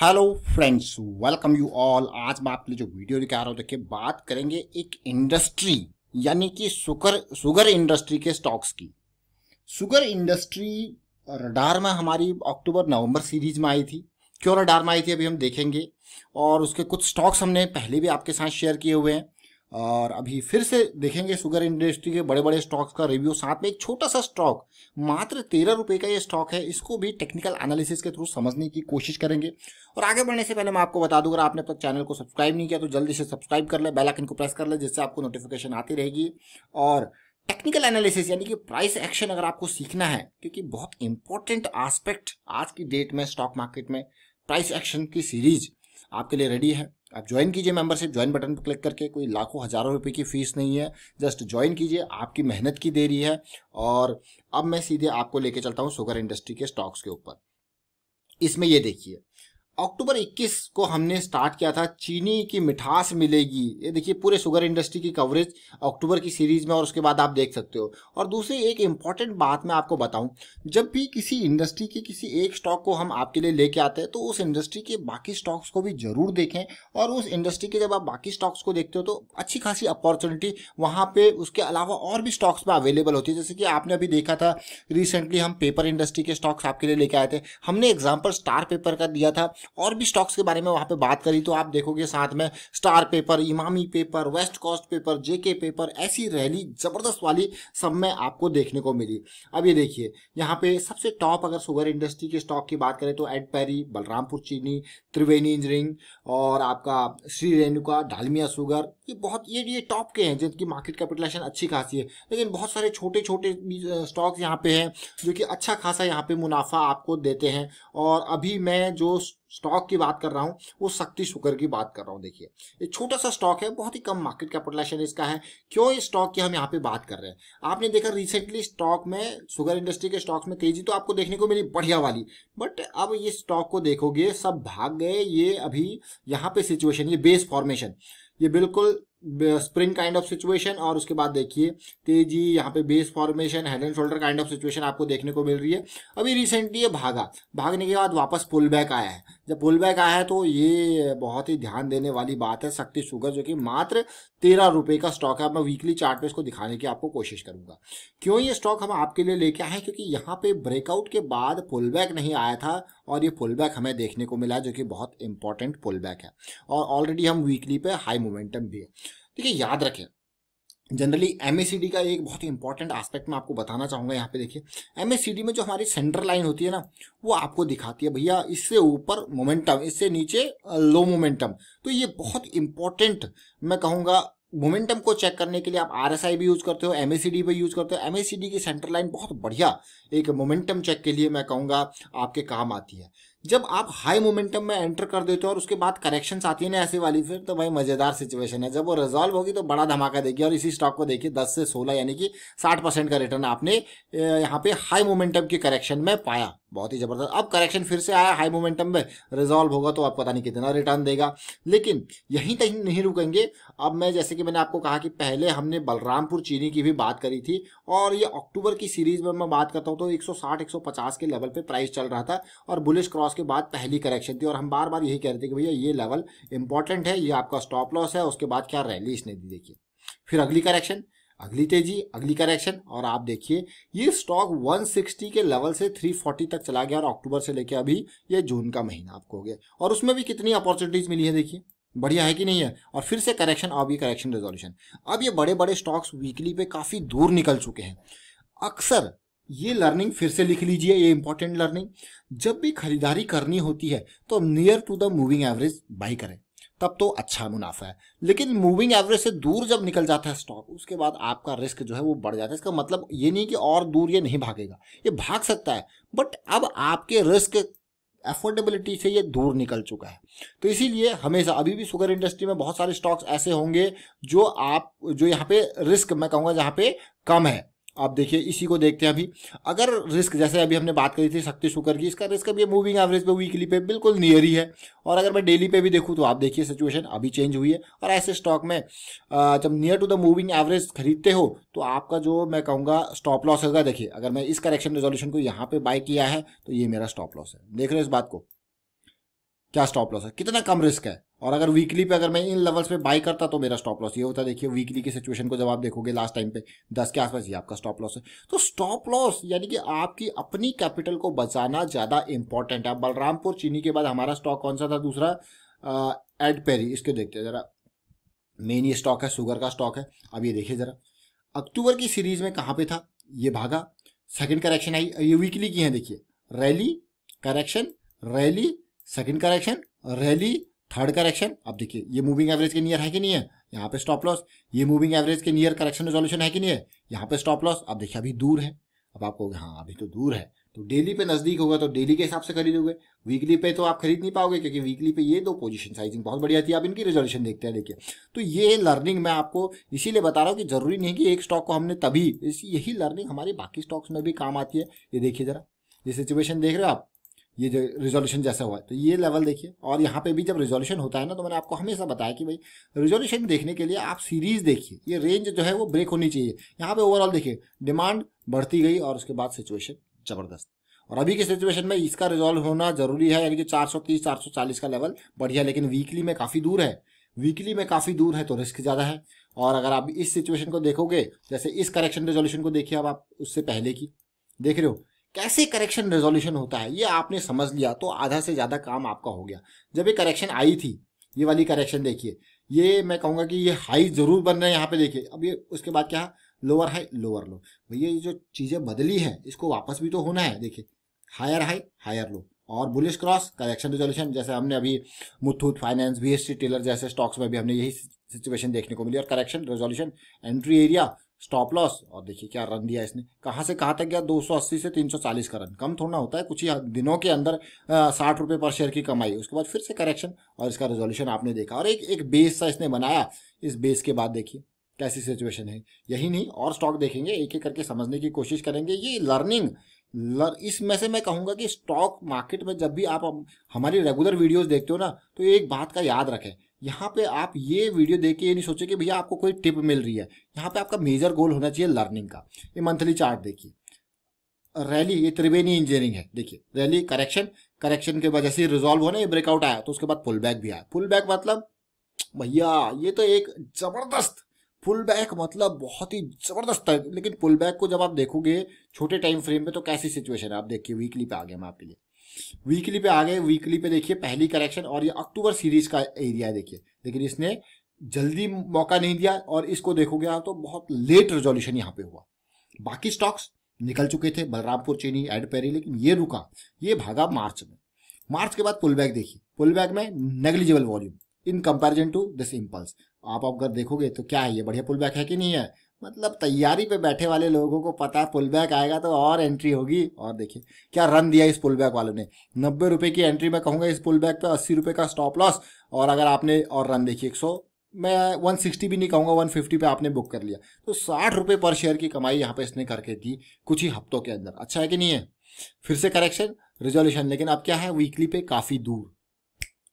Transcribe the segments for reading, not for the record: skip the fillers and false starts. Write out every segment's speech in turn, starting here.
Hello friends, welcome you all. आज मैं आपके लिए जो वीडियो लेकर आ रहा हूँ, देखिए बात करेंगे एक इंडस्ट्री यानी कि शुगर इंडस्ट्री के स्टॉक्स की। शुगर इंडस्ट्री रडार में हमारी अक्टूबर नवंबर सीरीज में आई थी। क्यों रडार में आई थी अभी हम देखेंगे, और उसके कुछ स्टॉक्स हमने पहले भी आपके साथ शेयर किए हुए हैं और अभी फिर से देखेंगे शुगर इंडस्ट्री के बड़े बड़े स्टॉक्स का रिव्यू। साथ में एक छोटा सा स्टॉक, मात्र 13 रुपए का ये स्टॉक है, इसको भी टेक्निकल एनालिसिस के थ्रू समझने की कोशिश करेंगे। और आगे बढ़ने से पहले मैं आपको बता दूं, अगर आपने अब तक चैनल को सब्सक्राइब नहीं किया तो जल्दी से सब्सक्राइब कर ले, बेल आइकन को प्रेस कर ले, जिससे आपको नोटिफिकेशन आती रहेगी। और टेक्निकल एनालिसिस यानी कि प्राइस एक्शन अगर आपको सीखना है, क्योंकि बहुत इंपॉर्टेंट एस्पेक्ट आज की डेट में स्टॉक मार्केट में प्राइस एक्शन की सीरीज आपके लिए रेडी है। आप ज्वाइन कीजिए मेंबरशिप, ज्वाइन बटन पर क्लिक करके। कोई लाखों हजारों रुपए की फीस नहीं है, जस्ट ज्वाइन कीजिए, आपकी मेहनत की देरी है। और अब मैं सीधे आपको लेके चलता हूं शुगर इंडस्ट्री के स्टॉक्स के ऊपर। इसमें ये देखिए, अक्टूबर 21 को हमने स्टार्ट किया था, चीनी की मिठास मिलेगी। ये देखिए पूरे शुगर इंडस्ट्री की कवरेज अक्टूबर की सीरीज में, और उसके बाद आप देख सकते हो। और दूसरी एक इंपॉर्टेंट बात मैं आपको बताऊं, जब भी किसी इंडस्ट्री के किसी एक स्टॉक को हम आपके लिए लेके आते हैं तो उस इंडस्ट्री के बाकी स्टॉक्स को भी जरूर देखें। और उस इंडस्ट्री के जब आप बाकी स्टॉक्स को देखते हो तो अच्छी खासी अपॉर्चुनिटी वहां पे उसके अलावा और भी स्टॉक्स में अवेलेबल होती है। जैसे कि आपने अभी देखा था, रिसेंटली हम पेपर इंडस्ट्री के स्टॉक्स आपके लिए लेके आए थे। हमने एग्जाम्पल स्टार पेपर का दिया था और भी स्टॉक्स के बारे में वहां पे बात करी, तो आप देखोगे साथ में star paper, Emami paper, West Coast paper, JK paper, ऐसी रैली जबरदस्त वाली सब में आपको देखने को मिली। अब ये देखिए, यहाँ पे सबसे टॉप अगर शुगर इंडस्ट्री के स्टॉक की बात करें तो एड पैरी, बलरामपुर चीनी, त्रिवेणी इंजीनियरिंग और आपका श्री रेणुका, डालमिया शुगर, ये टॉप के हैं जिनकी मार्केट कैपिटलाइजेशन अच्छी खासी है। लेकिन बहुत सारे छोटे छोटे स्टॉक्स यहाँ पे हैं जो कि अच्छा खासा यहाँ पे मुनाफा आपको देते हैं। और अभी मैं जो स्टॉक की बात कर रहा हूँ वो शक्ति शुगर की बात कर रहा हूँ। देखिए ये छोटा सा स्टॉक है, बहुत ही कम मार्केट कैपिटलाइजेशन इसका है। क्यों इस स्टॉक की हम यहाँ पे बात कर रहे हैं, आपने देखा रिसेंटली स्टॉक में, शुगर इंडस्ट्री के स्टॉक्स में तेजी तो आपको देखने को मिली बढ़िया वाली, बट अब ये स्टॉक को देखोगे सब भाग गए। ये अभी यहाँ पे सिचुएशन, ये बेस फॉर्मेशन, ये बिल्कुल स्प्रिंग काइंड ऑफ सिचुएशन, और उसके बाद देखिए तेजी, यहाँ पे base formation, head and shoulder kind of situation आपको देखने को मिल रही है। अभी रिसेंटली ये भागने के बाद वापस पुल बैक आया है। जब पुल बैक आया है तो ये बहुत ही ध्यान देने वाली बात है। शक्ति शुगर जो कि मात्र 13 रुपए का स्टॉक है। मैं वीकली चार्ट पे इसको दिखाने की आपको कोशिश करूंगा। क्यों ये स्टॉक हम आपके लिए लेके आए हैं, क्योंकि यहाँ पे ब्रेकआउट के बाद पुल बैक नहीं आया था और ये पुल बैक हमें देखने को मिला है, जो कि बहुत इंपॉर्टेंट पुल बैक है। और ऑलरेडी हम वीकली पे हाई मोमेंटम भी है। देखिए याद रखें, जनरली एमएसीडी का एक बहुत ही इंपॉर्टेंट एस्पेक्ट मैं आपको बताना चाहूंगा। यहाँ पे देखिए, एमएसीडी में जो हमारी सेंटर लाइन होती है ना, वो आपको दिखाती है भैया इससे ऊपर मोमेंटम, इससे नीचे लो मोमेंटम। तो ये बहुत इंपॉर्टेंट मैं कहूँगा, मोमेंटम को चेक करने के लिए आप आरएसआई भी यूज करते हो, एमएसीडी भी यूज करते हो। एमएसीडी की सेंटर लाइन बहुत बढ़िया एक मोमेंटम चेक के लिए मैं कहूँगा आपके काम आती है। जब आप हाई मोमेंटम में एंटर कर देते हो और उसके बाद करेक्शंस आती है ना ऐसी वाली, फिर तो भाई मजेदार सिचुएशन है। जब वो रिजॉल्व होगी तो बड़ा धमाका देगी। और इसी स्टॉक को देखिए 10 से 16 यानी कि 60% का रिटर्न आपने यहाँ पे हाई मोमेंटम की करेक्शन में पाया, बहुत ही जबरदस्त। अब करेक्शन फिर से आया हाई मोमेंटम में, रिजॉल्व होगा तो आप पता नहीं कितना रिटर्न देगा। लेकिन यहीं तक नहीं रुकेंगे। अब मैं, जैसे कि मैंने आपको कहा कि पहले हमने बलरामपुर चीनी की भी बात करी थी, और ये अक्टूबर की सीरीज में मैं बात करता हूँ तो 160-150 के लेवल पे प्राइस चल रहा था और बुलिश क्रॉस के बाद पहली करेक्शन थी। और हम बार बार यही कह रहे थे कि भैया ये लेवल इंपॉर्टेंट है, ये आपका स्टॉप लॉस है। उसके बाद क्या रैली इसने दी, देखिए फिर अगली करेक्शन, अगली तेजी, अगली करेक्शन, और आप देखिए ये स्टॉक 160 के लेवल से 340 तक चला गया। और अक्टूबर से लेके अभी ये जून का महीना आपको हो गया, और उसमें भी कितनी अपॉर्चुनिटीज मिली है, देखिए बढ़िया है कि नहीं है। और फिर से करेक्शन, अब ये करेक्शन रेजोल्यूशन। अब ये बड़े बड़े स्टॉक्स वीकली पे काफी दूर निकल चुके हैं। अक्सर ये लर्निंग फिर से लिख लीजिए, ये इंपॉर्टेंट लर्निंग, जब भी खरीदारी करनी होती है तो near to the moving average buy करें, तब तो अच्छा मुनाफा है। लेकिन मूविंग एवरेज से दूर जब निकल जाता है स्टॉक, उसके बाद आपका रिस्क जो है वो बढ़ जाता है। इसका मतलब ये नहीं कि और दूर ये नहीं भागेगा, ये भाग सकता है, बट अब आपके रिस्क अफोर्डेबिलिटी से ये दूर निकल चुका है। तो इसीलिए हमेशा, अभी भी शुगर इंडस्ट्री में बहुत सारे स्टॉक्स ऐसे होंगे जो यहाँ पे रिस्क मैं कहूँगा जहाँ पे कम है। आप देखिए इसी को देखते हैं। अभी अगर रिस्क, जैसे अभी हमने बात करी थी शक्ति शुगर की, इसका रिस्क अभी मूविंग एवरेज पे, वीकली पे बिल्कुल नियर ही है। और अगर मैं डेली पे भी देखूं तो आप देखिए सिचुएशन अभी चेंज हुई है। और ऐसे स्टॉक में जब near to the moving average खरीदते हो तो आपका जो मैं कहूँगा स्टॉप लॉस होगा। देखिए अगर मैं इस करेक्शन रेजोल्यूशन को यहाँ पे बाय किया है तो ये मेरा स्टॉप लॉस है, देख रहे हो इस बात को। क्या स्टॉप लॉस है, कितना कम रिस्क है। और अगर वीकली पे अगर मैं इन लेवल्स पे बाई करता तो मेरा स्टॉप लॉस ये होता। देखिए वीकली की सिचुएशन को जब आप देखोगे लास्ट टाइम पे 10 के आसपास ये आपका स्टॉप लॉस है। तो स्टॉप लॉस यानी कि आपकी अपनी कैपिटल को बचाना ज्यादा इंपॉर्टेंट है। बलरामपुर चीनी के बाद हमारा स्टॉक कौन सा था दूसरा, एड पेरी, इसके देखते हैं जरा। मेन ये स्टॉक है, शुगर का स्टॉक है। अब ये देखिए जरा, अक्टूबर की सीरीज में कहाँ पे था, ये भागा, सेकंड करेक्शन आई, ये वीकली की है देखिए, rally correction rally, second correction rally, third correction. अब देखिए ये मूविंग एवरेज के नियर है कि नहीं है, यहाँ पे स्टॉप लॉस। ये मूविंग एवरेज के नियर करेक्शन रेजोल्यूशन है कि नहीं है, यहाँ पे स्टॉप लॉस। अब देखिए अभी दूर है, अब आपको हाँ अभी तो दूर है, तो डेली पे नजदीक होगा तो डेली के हिसाब से खरीदोगे। वीकली पे तो आप खरीद नहीं पाओगे क्योंकि वीकली पे ये दो पोजीशन साइजिंग बहुत बढ़िया थी। आप इनकी रेजोल्यूशन देखते हैं देखिए। तो ये लर्निंग मैं आपको इसीलिए बता रहा हूँ कि जरूरी नहीं कि एक स्टॉक को हमने तभी, यही लर्निंग हमारी बाकी स्टॉक्स में भी काम आती है। ये देखिए जरा, ये सिचुएशन देख रहे हो आप, ये जो रिजोल्यूशन जैसा हुआ है, तो ये लेवल देखिए। और यहाँ पे भी जब रिजोल्यूशन होता है ना, तो मैंने आपको हमेशा बताया कि भाई रिजोल्यूशन देखने के लिए आप सीरीज देखिए, ये रेंज जो है वो ब्रेक होनी चाहिए। यहाँ पे ओवरऑल देखिए डिमांड बढ़ती गई और उसके बाद सिचुएशन जबरदस्त। और अभी की सिचुएशन में इसका रिजॉल्व होना जरूरी है, यानी कि 430 440 का लेवल बढ़िया, लेकिन वीकली में काफी दूर है। वीकली में काफी दूर है तो रिस्क ज्यादा है। और अगर आप इस सिचुएशन को देखोगे, जैसे इस करेक्शन रेजोल्यूशन को देखिए, अब आप उससे पहले की देख रहे हो कैसे करेक्शन रेजोल्यूशन होता है, ये आपने समझ लिया तो आधा से ज्यादा काम आपका हो गया। जब ये करेक्शन आई थी, ये वाली करेक्शन देखिए, ये मैं कहूंगा कि ये हाई जरूर बन रहे हैं यहाँ पे देखिए। अब ये उसके बाद क्या, लोअर हाई लोअर लो, भैया ये जो चीजें बदली है इसको वापस भी तो होना है। देखिए हायर हाई हायर लो और बुलिश क्रॉस करेक्शन रेजोल्यूशन, जैसे हमने अभी मुथूट फाइनेंस, वीएसटी टेलर जैसे स्टॉक्स में भी हमने यही सिचुएशन देखने को मिली। और correction resolution, entry area, stop loss, और देखिए क्या रन दिया इसने, कहां से कहां तक गया, 280 से 340 का रन। कम थोड़ा होता है, कुछ ही दिनों के अंदर 60 रुपए पर शेयर की कमाई। उसके बाद फिर से करेक्शन और इसका रेजोल्यूशन आपने देखा, और एक बेस सा इसने बनाया। इस बेस के बाद देखिए कैसी सिचुएशन है। यही नहीं और स्टॉक देखेंगे, एक एक करके समझने की कोशिश करेंगे। ये लर्निंग इसमें से मैं कहूंगा कि स्टॉक मार्केट में जब भी आप हमारी रेगुलर वीडियोस देखते हो ना, तो एक बात का याद रखें, यहाँ पे आप ये वीडियो देख के ये नहीं सोचे कि भैया आपको कोई टिप मिल रही है। यहाँ पे आपका मेजर गोल होना चाहिए लर्निंग का। ये मंथली चार्ट देखिए, रैली, ये त्रिवेणी इंजीनियरिंग है, देखिए रैली करेक्शन, करेक्शन के वजह से रिजॉल्व होना, ये ब्रेकआउट आया, तो उसके बाद पुल बैक भी आया। पुल बैक मतलब भैया ये तो एक जबरदस्त पुल बैक, मतलब बहुत ही जबरदस्त है। लेकिन पुल बैक को जब आप देखोगे छोटे टाइम फ्रेम में तो कैसी सिचुएशन है, आप देखिए वीकली पे आ गया मैं आपके लिए, वीकली पे आ गए। वीकली पे देखिए पहली करेक्शन, और ये अक्टूबर सीरीज का एरिया है देखिए, लेकिन इसने जल्दी मौका नहीं दिया। और इसको देखोगे आप तो बहुत लेट रेजोल्यूशन यहाँ पे हुआ। बाकी स्टॉक्स निकल चुके थे, बलरामपुर चीनी, एड पेरी, लेकिन ये रुका, ये भागा मार्च में। मार्च के बाद पुल बैक देखिए, पुल बैक में negligible volume in comparison to this impulse. आप अगर देखोगे तो क्या है, ये बढ़िया पुल बैक है कि नहीं है, मतलब तैयारी पे बैठे वाले लोगों को पता है पुल बैक आएगा तो और एंट्री होगी। और देखिए क्या रन दिया इस पुल बैक वालों ने, 90 रुपए की एंट्री मैं कहूंगा इस पुल बैक पे, 80 रुपए का स्टॉप लॉस। और अगर आपने और रन देखिए 100, मैं 160 भी नहीं कहूंगा, 150 पे आपने बुक कर लिया, तो 60 रुपए पर शेयर की कमाई यहाँ पे इसने करके दी कुछ ही हफ्तों के अंदर। अच्छा है कि नहीं है। फिर से करेक्शन रिजोल्यूशन, लेकिन अब क्या है, वीकली पे काफी दूर।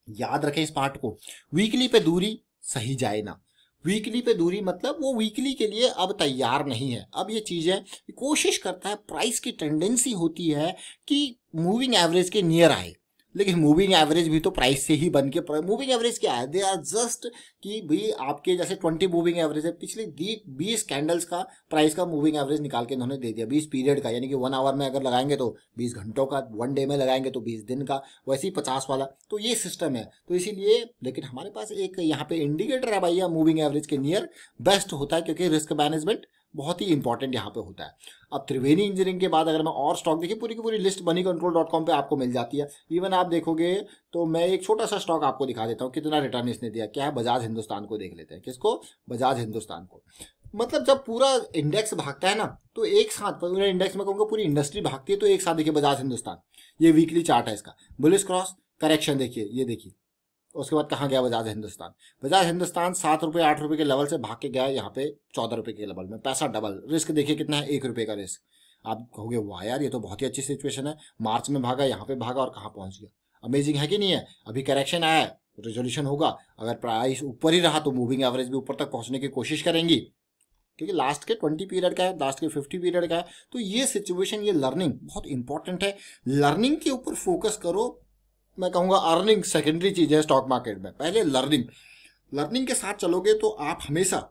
याद रखें इस पार्ट को, वीकली पे दूरी सही जाए ना, वीकली पे दूरी मतलब वो वीकली के लिए अब तैयार नहीं है। अब ये चीजें कोशिश करता है, प्राइस की टेंडेंसी होती है कि मूविंग एवरेज के नियर आए, लेकिन मूविंग एवरेज भी तो प्राइस से ही बन के, मूविंग एवरेज क्या है, दे आर जस्ट कि भाई आपके जैसे 20 मूविंग एवरेज है, पिछले 20 कैंडल्स का प्राइस का मूविंग एवरेज निकाल के इन्होंने दे दिया, 20 पीरियड का, यानी कि 1 आवर में अगर लगाएंगे तो 20 घंटों का, 1 डे में लगाएंगे तो 20 दिन का, वैसे ही 50 वाला, तो ये सिस्टम है। तो इसीलिए, लेकिन हमारे पास एक यहाँ पे इंडिकेटर है भैया, मूविंग एवरेज के नियर बेस्ट होता है, क्योंकि रिस्क मैनेजमेंट बहुत ही इंपॉर्टेंट यहाँ पे होता है। अब त्रिवेणी इंजीनियरिंग के बाद अगर मैं और स्टॉक देखिए, पूरी की पूरी लिस्ट moneycontrol.com पे आपको मिल जाती है। इवन आप देखोगे तो मैं एक छोटा सा स्टॉक आपको दिखा देता हूँ कितना रिटर्न इसने दिया। क्या है, बजाज हिंदुस्तान को देख लेते हैं। किसको, बजाज हिंदुस्तान को। मतलब जब पूरा इंडेक्स भागता है ना, तो एक साथ पूरा इंडेक्स में कहूँगा पूरी इंडस्ट्री भागती है, तो एक साथ देखिए बजाज हिंदुस्तान, ये वीकली चार्ट है इसका, बुलिश क्रॉस करेक्शन देखिए, ये देखिए। उसके बाद कहाँ गया बजाज हिंदुस्तान, बजाज हिंदुस्तान 7 रुपए 8 रुपए के लेवल से भाग के गया यहाँ पे 14 रुपए के लेवल में, पैसा डबल। रिस्क देखिए कितना है, 1 रुपए का रिस्क। आप कहोगे वाह यार ये तो बहुत ही अच्छी सिचुएशन है, मार्च में भागा, यहाँ पे भागा और कहाँ पहुंच गया। अमेजिंग है कि नहीं है। अभी करेक्शन आया है, रेजोल्यूशन होगा, अगर प्राइस ऊपर ही रहा तो मूविंग एवरेज भी ऊपर तक पहुंचने की कोशिश करेंगी, क्योंकि लास्ट के 20 पीरियड का है, लास्ट के 50 पीरियड का है। तो ये सिचुएशन, ये लर्निंग बहुत इंपॉर्टेंट है। लर्निंग के ऊपर फोकस करो, मैं कहूँगा अर्निंग सेकेंडरी चीज़ है स्टॉक मार्केट में। पहले लर्निंग के साथ चलोगे तो आप हमेशा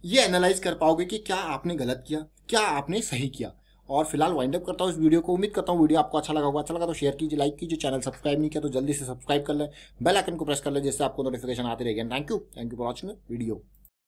ये एनालाइज कर पाओगे कि क्या आपने गलत किया, क्या आपने सही किया। और फिलहाल वाइंड अप करता हूँ इस वीडियो को। उम्मीद करता हूँ वीडियो आपको अच्छा लगा होगा। अच्छा लगा तो शेयर कीजिए, लाइक कीजिए, चैनल सब्सक्राइब नहीं किया तो जल्दी से सब्सक्राइब कर लें, बेल आइकन को प्रेस कर लें जिससे आपको नोटिफिकेशन आती रहेगी। Thank you for watching video.